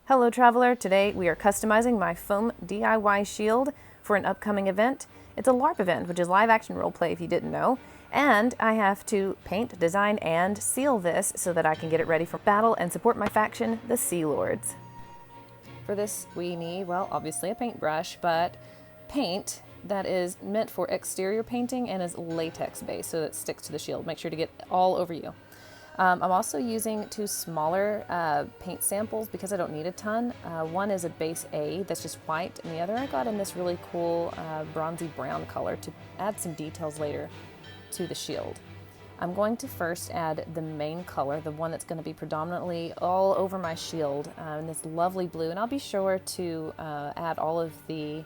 Hello traveler, today we are customizing my foam DIY shield for an upcoming event. It's a LARP event, which is live action roleplay if you didn't know, and I have to paint, design, and seal this so that I can get it ready for battle and support my faction, the Sea Lords. For this we need, well, obviously a paintbrush, but paint that is meant for exterior painting and is latex based so that it sticks to the shield. Make sure to get all over you. I'm also using two smaller paint samples because I don't need a ton. One is a base A that's just white, and the other I got in this really cool bronzy brown color to add some details later to the shield. I'm going to first add the main color, the one that's going to be predominantly all over my shield, in this lovely blue, and I'll be sure to add all of the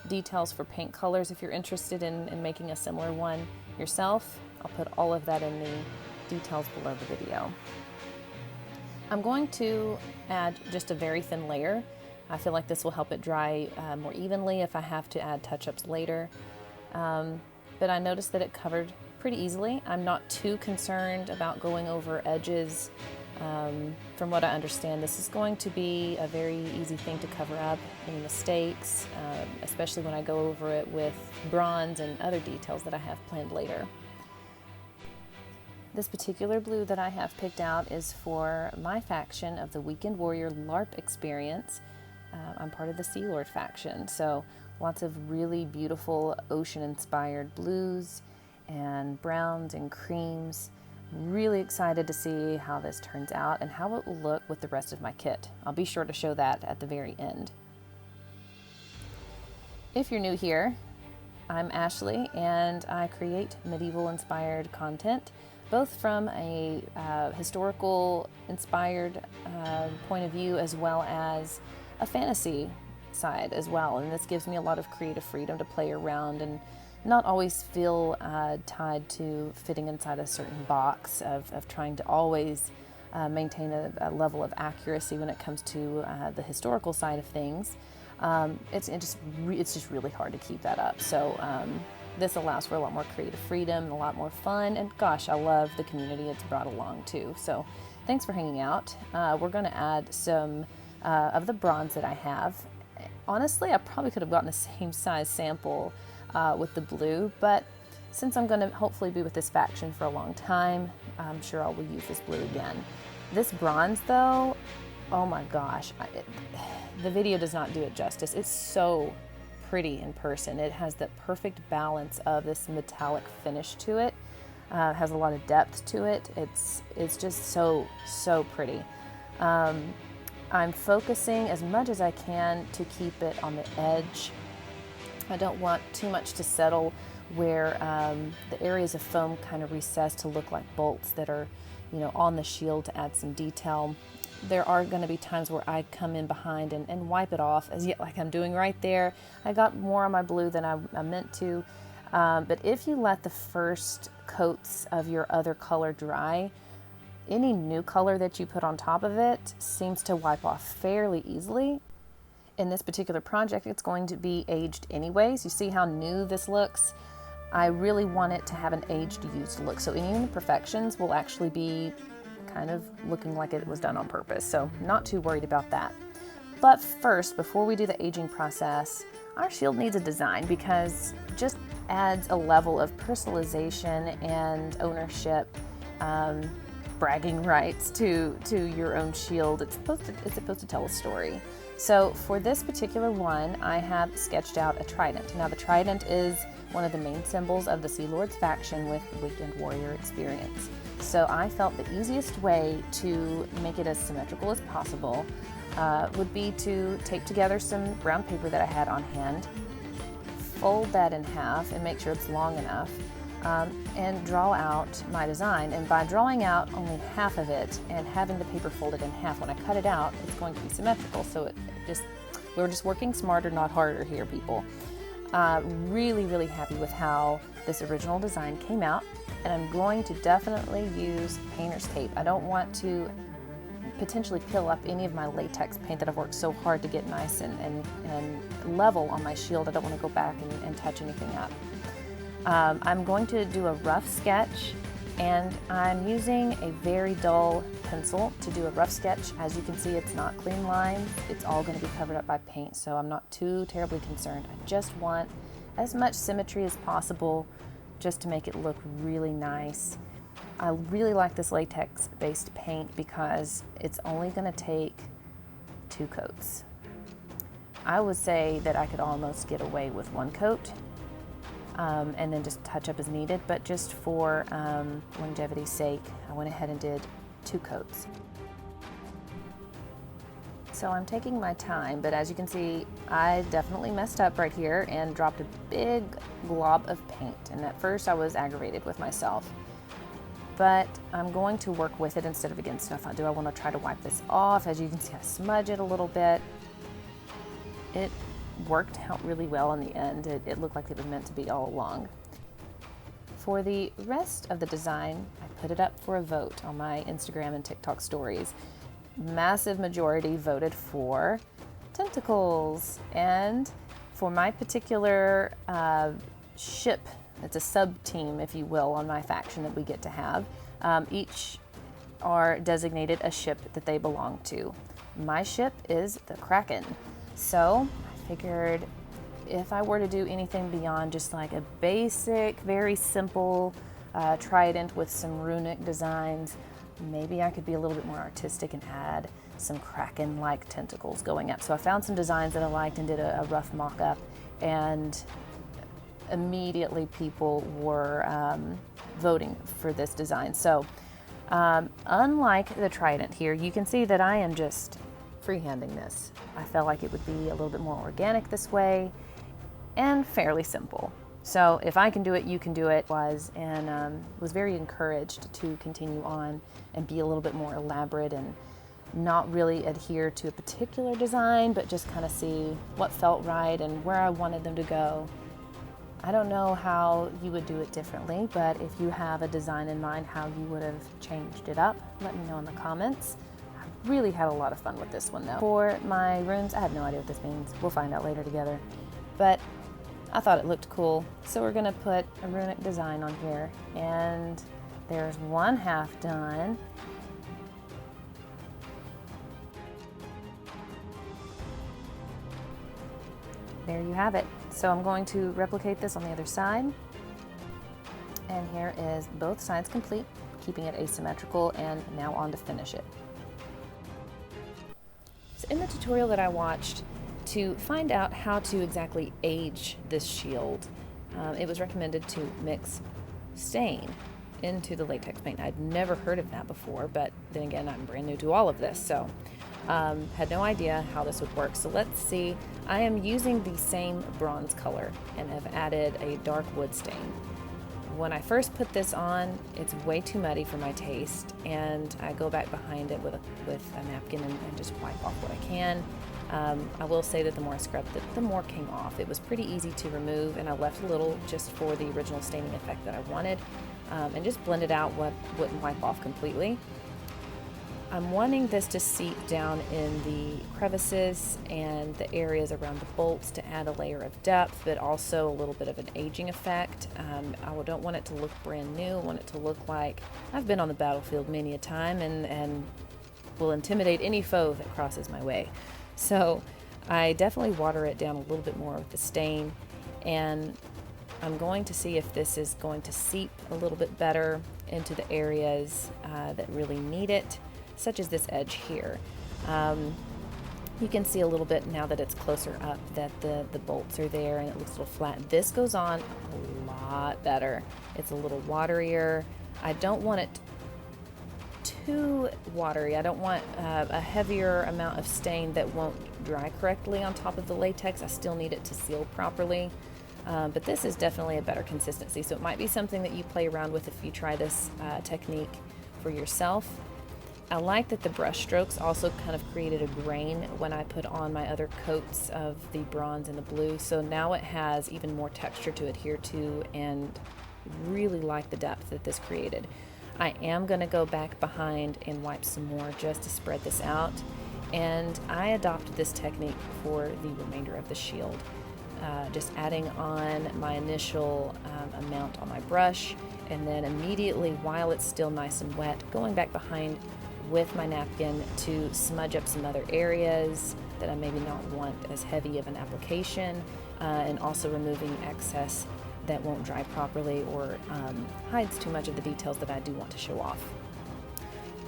details for paint colors if you're interested in making a similar one yourself. I'll put all of that in the details below the video. I'm going to add just a very thin layer. I feel like this will help it dry more evenly if I have to add touch-ups later. But I noticed that it covered pretty easily. I'm not too concerned about going over edges. From what I understand, this is going to be a very easy thing to cover up any mistakes, especially when I go over it with bronze and other details that I have planned later. This particular blue that I have picked out is for my faction of the Weekend Warrior LARP experience. I'm part of the Sea Lord faction, so lots of really beautiful ocean-inspired blues and browns and creams. Really excited to see how this turns out and how it will look with the rest of my kit. I'll be sure to show that at the very end. If you're new here, I'm Ashley and I create medieval-inspired content, both from a historical inspired point of view as well as a fantasy side as well. And this gives me a lot of creative freedom to play around and not always feel tied to fitting inside a certain box of trying to always maintain a level of accuracy when it comes to the historical side of things. It's just really hard to keep that up. So this allows for a lot more creative freedom and a lot more fun, and gosh, I love the community it's brought along too. So thanks for hanging out. We're going to add some of the bronze that I have. Honestly, I probably could have gotten the same size sample with the blue, but since I'm going to hopefully be with this faction for a long time, I'm sure I will use this blue again. This bronze though, oh my gosh, the video does not do it justice. It's so pretty in person. It has the perfect balance of this metallic finish to it. Has a lot of depth to it. It's just so pretty. I'm focusing as much as I can to keep it on the edge. I don't want too much to settle where the areas of foam kind of recess to look like bolts that are, on the shield to add some detail. There are going to be times where I come in behind and wipe it off, like I'm doing right there. I got more on my blue than I meant to, but if you let the first coats of your other color dry, any new color that you put on top of it seems to wipe off fairly easily. In this particular project, it's going to be aged anyways. You see how new this looks? I really want it to have an aged, used look, so any imperfections will actually be kind of looking like it was done on purpose, so not too worried about that. But first, before we do the aging process, our shield needs a design because it just adds a level of personalization and ownership, bragging rights to your own shield. It's supposed to tell a story. So for this particular one, I have sketched out a trident. Now the trident is one of the main symbols of the Sea Lords faction with the Weekend Warrior experience. So I felt the easiest way to make it as symmetrical as possible would be to tape together some brown paper that I had on hand, fold that in half and make sure it's long enough, and draw out my design. And by drawing out only half of it and having the paper folded in half, when I cut it out, it's going to be symmetrical. So we're just working smarter, not harder here, people. Really happy with how this original design came out, and I'm going to definitely use painter's tape. I don't want to potentially peel up any of my latex paint that I've worked so hard to get nice and level on my shield. I don't want to go back and touch anything up. I'm going to do a rough sketch And I'm using a very dull pencil to do a rough sketch. As you can see, it's not clean lines. It's all going to be covered up by paint, so I'm not too terribly concerned. I just want as much symmetry as possible just to make it look really nice. I really like this latex-based paint because it's only going to take 2 coats. I would say that I could almost get away with 1 coat and then just touch up as needed, but just for longevity's sake, I went ahead and did 2 coats. So I'm taking my time, but as you can see, I definitely messed up right here and dropped a big glob of paint. And at first I was aggravated with myself, but I'm going to work with it instead of against it. I thought, do I want to try to wipe this off? As you can see, I smudge it a little bit. It worked out really well in the end. It looked like it was meant to be all along. For the rest of the design, I put it up for a vote on my Instagram and TikTok stories. Massive majority voted for tentacles. And for my particular ship, it's a sub-team, if you will, on my faction that we get to have. Each are designated a ship that they belong to. My ship is the Kraken. So I figured if I were to do anything beyond just like a basic, very simple trident with some runic designs, maybe I could be a little bit more artistic and add some Kraken-like tentacles going up. So I found some designs that I liked and did a rough mock-up, and immediately people were voting for this design. So unlike the trident here, you can see that I am just freehanding this. I felt like it would be a little bit more organic this way and fairly simple. So if I can do it, you can do it. Was very encouraged to continue on and be a little bit more elaborate and not really adhere to a particular design, but just kind of see what felt right and where I wanted them to go. I don't know how you would do it differently, but if you have a design in mind how you would have changed it up, let me know in the comments. I really had a lot of fun with this one though. For my runes, I have no idea what this means. We'll find out later together. But I thought it looked cool, so we're gonna put a runic design on here, and there's 1/2 done. There you have it. So I'm going to replicate this on the other side, and here is both sides complete, keeping it asymmetrical, and now on to finish it. So in the tutorial that I watched, to find out how to exactly age this shield, it was recommended to mix stain into the latex paint. I'd never heard of that before, but then again, I'm brand new to all of this, so had no idea how this would work. So let's see. I am using the same bronze color and have added a dark wood stain. When I first put this on, it's way too muddy for my taste, and I go back behind it with a napkin and just wipe off what I can. I will say that the more I scrubbed it, the more came off. It was pretty easy to remove, and I left a little just for the original staining effect that I wanted, and just blended out what wouldn't wipe off completely. I'm wanting this to seep down in the crevices and the areas around the bolts to add a layer of depth, but also a little bit of an aging effect. I don't want it to look brand new. I want it to look like I've been on the battlefield many a time and will intimidate any foe that crosses my way. So I definitely water it down a little bit more with the stain, and I'm going to see if this is going to seep a little bit better into the areas that really need it, such as this edge here. You can see a little bit now that it's closer up that the bolts are there and it looks a little flat. This goes on a lot better. It's a little waterier. I don't want it too watery. I don't want a heavier amount of stain that won't dry correctly on top of the latex. I still need it to seal properly. But this is definitely a better consistency. So it might be something that you play around with if you try this technique for yourself. I like that the brush strokes also kind of created a grain when I put on my other coats of the bronze and the blue. So now it has even more texture to adhere to, and really like the depth that this created. I am going to go back behind and wipe some more just to spread this out. And I adopted this technique for the remainder of the shield. just adding on my initial amount on my brush, and then immediately, while it's still nice and wet, going back behind with my napkin to smudge up some other areas that I maybe not want as heavy of an application, and also removing excess that won't dry properly or hides too much of the details that I do want to show off.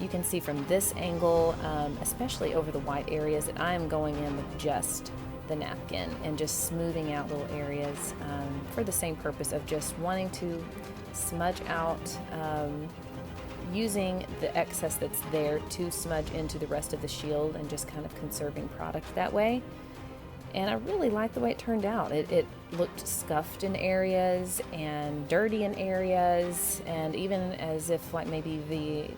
You can see from this angle, especially over the white areas, that I am going in with just the napkin and just smoothing out little areas for the same purpose of just wanting to smudge out, using the excess that's there to smudge into the rest of the shield and just kind of conserving product that way. And I really like the way it turned out. It looked scuffed in areas and dirty in areas, and even as if like maybe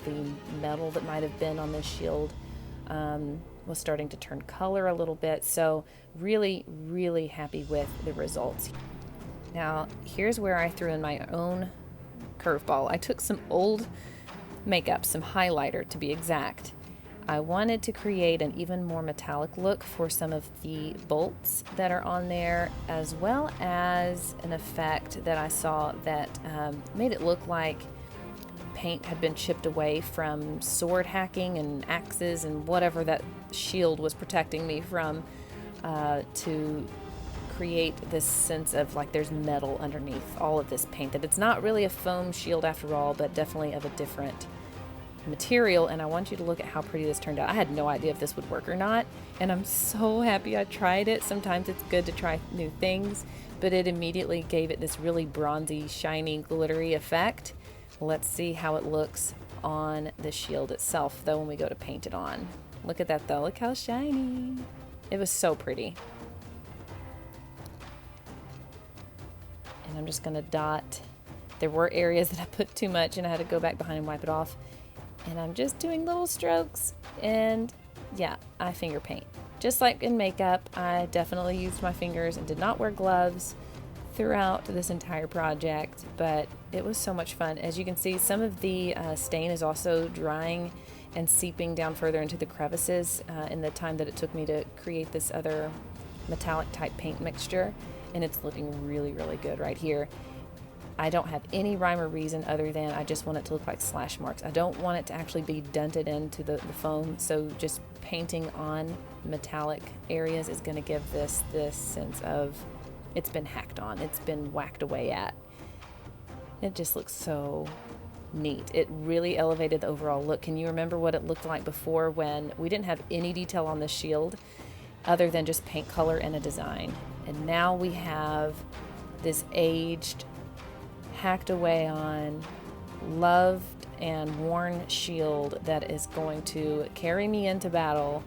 the metal that might have been on this shield was starting to turn color a little bit. So really, really happy with the results. Now here's where I threw in my own curveball. I took some old makeup, some highlighter to be exact. I wanted to create an even more metallic look for some of the bolts that are on there, as well as an effect that I saw that made it look like paint had been chipped away from sword hacking and axes and whatever that shield was protecting me from, to create this sense of like there's metal underneath all of this paint, that it's not really a foam shield after all, but definitely of a different material. And I want you to look at how pretty this turned out. I had no idea if this would work or not, and I'm so happy I tried it. Sometimes it's good to try new things, but it immediately gave it this really bronzy, shiny, glittery effect. Let's see how it looks on the shield itself though when we go to paint it on. Look at that though, look how shiny. It was so pretty. And I'm just gonna dot. There were areas that I put too much and I had to go back behind and wipe it off. And I'm just doing little strokes, and yeah, I finger paint. Just like in makeup, I definitely used my fingers and did not wear gloves throughout this entire project, but it was so much fun. As you can see, some of the stain is also drying and seeping down further into the crevices in the time that it took me to create this other metallic type paint mixture, and it's looking really, really good right here. I don't have any rhyme or reason other than I just want it to look like slash marks. I don't want it to actually be dented into the foam, so just painting on metallic areas is going to give this sense of it's been hacked on, it's been whacked away at. It just looks so neat. It really elevated the overall look. Can you remember what it looked like before when we didn't have any detail on the shield other than just paint color and a design? And now we have this aged, hacked away on, loved and worn shield that is going to carry me into battle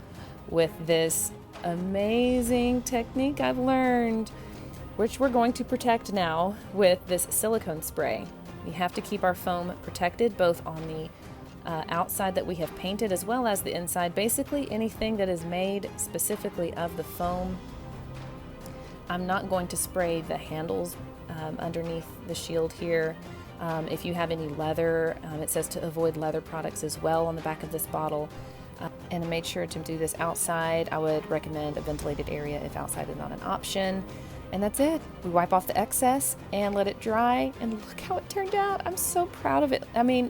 with this amazing technique I've learned, which we're going to protect now with this silicone spray. We have to keep our foam protected both on the outside that we have painted as well as the inside. Basically anything that is made specifically of the foam. I'm not going to spray the handles underneath the shield here. If you have any leather, it says to avoid leather products as well on the back of this bottle. And I made sure to do this outside. I would recommend a ventilated area if outside is not an option. And that's it. We wipe off the excess and let it dry, and look how it turned out. I'm so proud of it. I mean,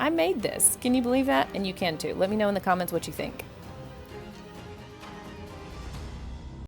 I made this. Can you believe that? And you can too. Let me know in the comments what you think.